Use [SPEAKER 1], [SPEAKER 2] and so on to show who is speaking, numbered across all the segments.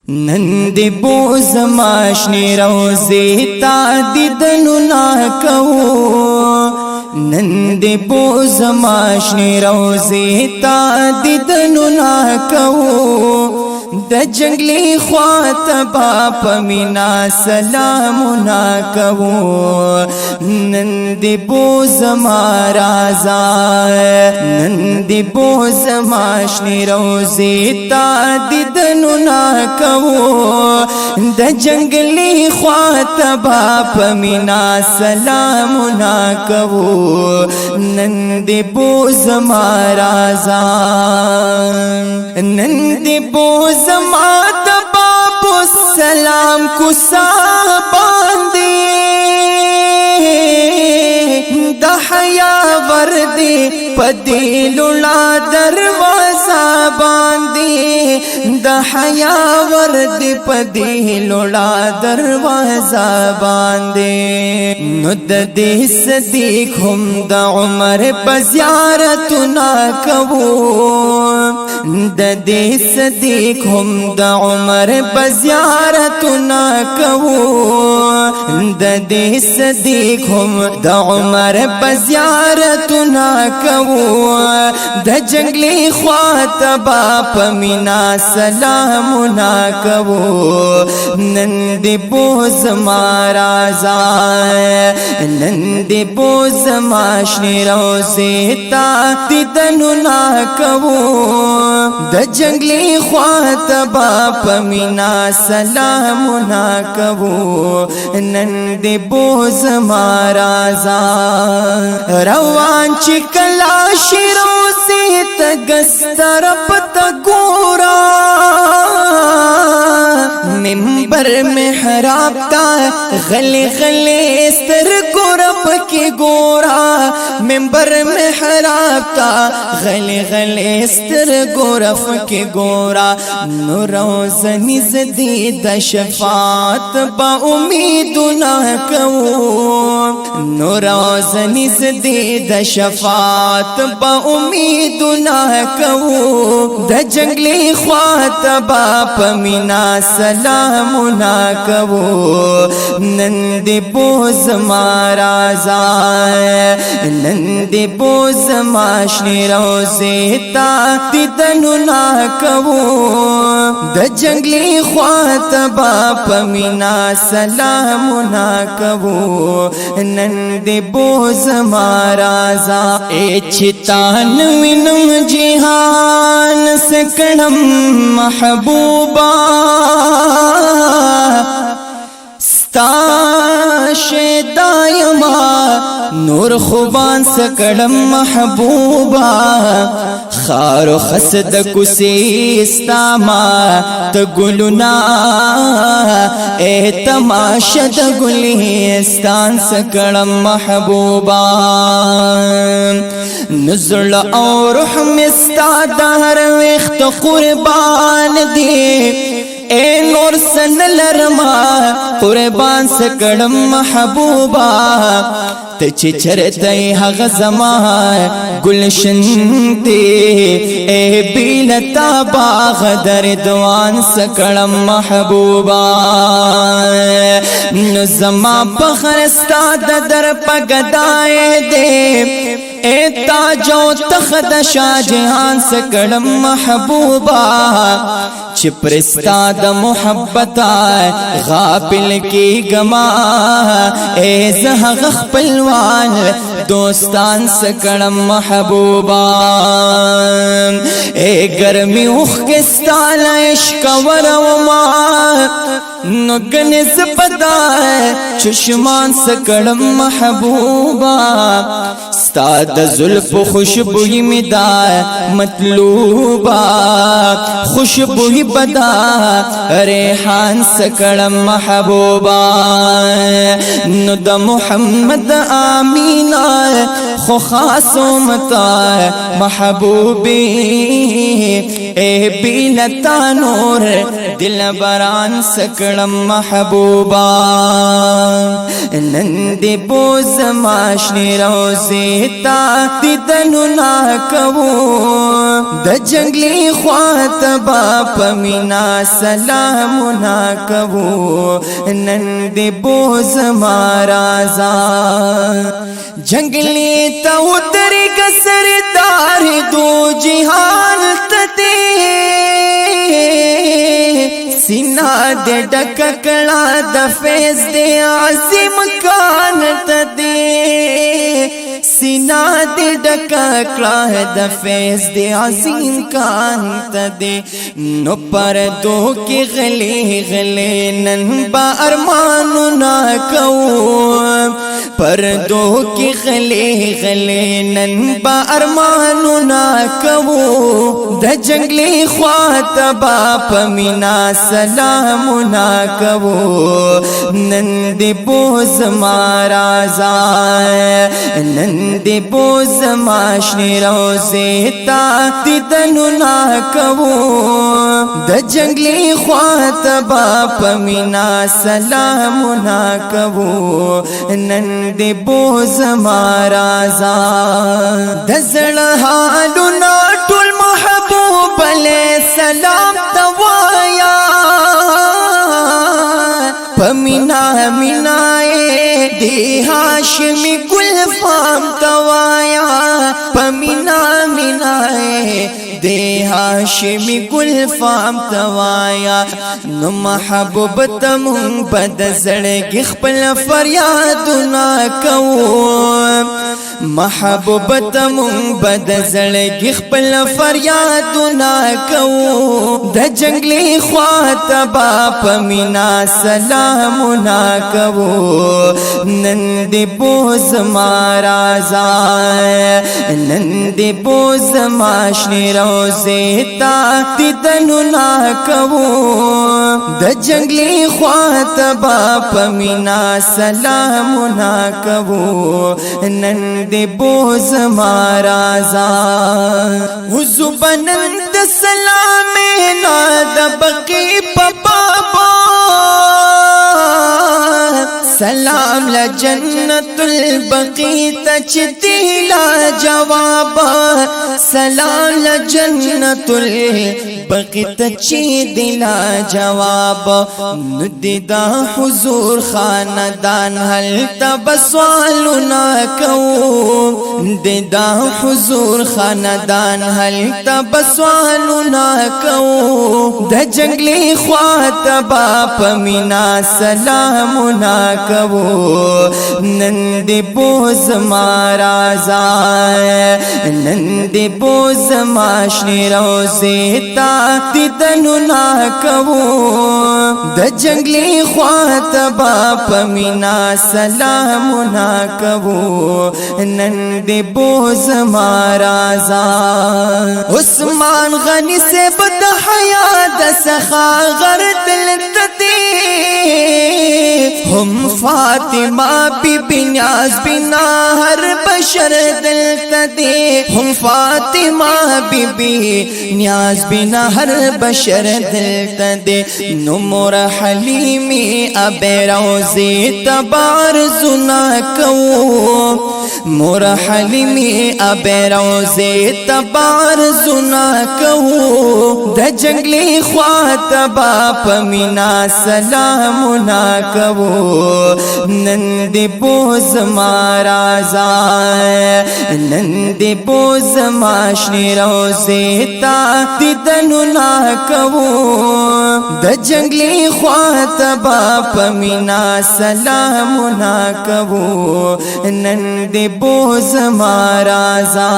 [SPEAKER 1] نند بوز ماشنی روزی تا دیدنو ناکو نند بوز ماشنی روزی تا دیدنو ناکو د جنگلی خواتبا پمینا سلامنا کهو نندی بوز مارازا نندی بوز ماشنی روزی تا دیدنو ناکهو د جنگلی خواتبا پمینا سلامنا کهو نندی بوز مارازا نندی بوز زما د بابو سلام کو صاحباندی د حیا وردی پدیلولا دروازه باندې د حیا وردی پدیلولا دروازه باندې نو د دې صدیق هم د عمر په زیارت نا کوو د دې صدیق هم د عمر په زیارت نا کوو د دې صدیق هم د عمر په زیارت نا کوو د جنگلی خواتبا پمینا سلام نا کوو نند بوز مارازا نند بوز ماشنی روزی تا دیدنو نا کوو د جنگلی خواتبا پمینا سلامنا کهو نند بوز مارازا روان چی کلاشی روزی تگستر پتا گورا منبر محراب تا غلی غلی استر گورب کی گورا منبر محراب تا غلی غلی استر گورب کی گورا نو روزنی زدید شفاعت با امیدنا کو نو روزنی زدید شفاعت با امیدنا کو د جنگلی خواتبا پمینا سلامنا کوو نند بوز مارازا نند بوز ماشنی روزی تا دیدنو نا کوو د جنگلی خواتبا پمینا سلامنا کوو نند بوز مارازا اچتان وینم جہان سکڑم محبوبا ستا شیدایما نور خوبان سکڑم محبوبا خارو خسد کسی استاما تگلنا اے تماشد گلیستان سکڑم محبوبا نزل او رحم استاد ہر وقت قربان دی اے نور سن لرما قربان سکڑم محبوبا تچی چرتای حق زمان گلشن دی اے بیلتا باغ در دوان سکڑم محبوبا نزما بخرستا در پگدائے دے اے تاجو تخت شاہ جہان سکڑم محبوبا چپرستا د محبت غافل کی گما اے زہغ خپلوان دوستان سکڑم محبوبا اے گرمی اخکستان عشق ورما نگنز پدا چشمان سکڑم محبوبا ستاد زلف خوشبوئی مدا مطلوبا خوشبوئی بدا ریحان سکڑم محبوبا نو د محمد آمینا خو خاص امتا محبوبی اے بیلتا نور دل بران سکڑم محبوبا نندی بوز ماشنی روزی تا دیدنو ناکو د جنگلی خوات باپ مینا سلامو ناکو نندی بوز مارازا جنگلی تا اتری گسردار دو جہان تدے سینہ دے ڈککڑا دا فیض دے عظیم کانت دے سینہ دے ڈککڑا دا فیض دے عظیم کانت دے نو پردو کی غلی غلی نن با ارمانو ناکو پردو کی غلی غلی نن با ارمانو ناکو دا جنگلی خوات باپ مینا سلامو ناکو نندی بوز مارازا نندی بوز ماشنی روزیتا دیدنو ناکو دا جنگلی خوات باپ مینا سلامو ناکو نندی بوز مارازا دزل حالو ناٹول محبوب علیہ السلام توایا پمینا مینائے دی ہاشمی گل فام توایا پمینا مینائے دے ہاشمی گل فام توایا نو محبوب تمون بد زڑگی خپل فریادنا کو محبوب تمون بد زڑگی خپل فریادنا کو د جنگلی خوات باپ مینا سلامنا کو نندی بوز مارازا نندی بوز ماشنی روزیتا دیدنو ناکو د جنگلی خوات باپ مینا سلامنا کو نندی بوز مارازا وزبنند سلامینا د بقی پاپا سلام لجنت البقی تچتی لا جواب سلام لجنت البقی تچتی لا جواب ندیدا حضور خاندان حل تبسوالنا کو ندیدا حضور خاندان حل تبسوالنا کو د جنگلی خوات باپ مینا سلامنا کو نندی بوز مارازا نندی بوز ماشنی روزیتا دیدنو ناکو د جنگلی خوات باپ مینا سلامو ناکو نندی بوز مارازا عثمان غنی سے بد حیات سخا غرد لتدی ہم فاطمہ بی بی نیاز بنا ہر بشر دلتا دے ہم فاطمہ بی بی نیاز بنا ہر بشر دلتا دے نمور حلیمی اب روزی تبار زنا کو مور حلیمی اب روزی تبار زنا کو د جنگلی خوات باپ مینا سلامنا کو نندی بوز مارازا نندی بوز ماشنی روزیتا دیدنو ناکو د جنگلی خوات باپ مینا سلامو ناکو نندی بوز مارازا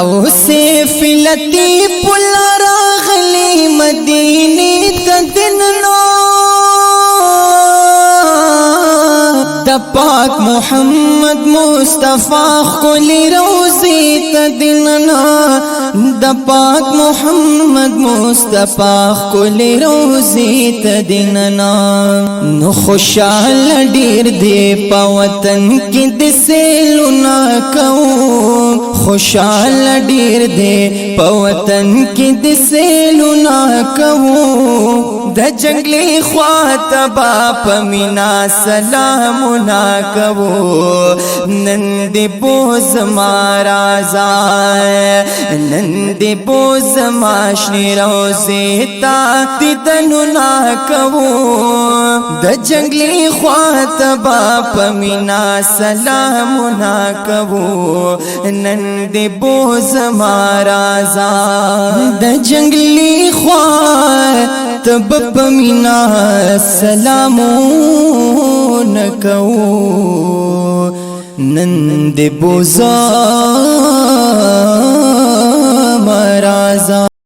[SPEAKER 1] او سیفی لطیف راغلی مدینی تدننو دپا पाक मोहम्मद मुस्तफा खुली रोज़ी तदिनना द पाक मोहम्मद मुस्तफा खुली रोज़ी तदिनना नु खुशाल डीर दे पवतन की दिसे लुना कहूँ खुशाल डीर दे पवतन की दिसे लुना कहूँ द जंगली ख्वातबा पमीना सलाम ना कवो नंदी बोझ मारा जाए नंदी बोझ माशनी रोज़ेता तिदनु ना कवो द जंगली ख्वातबा पमीना सलाम ना कवो नंदी बोझ मारा जाए द जंगली ख्वातब पमीना सलामो न कहूँ नंद बोझा मराजा।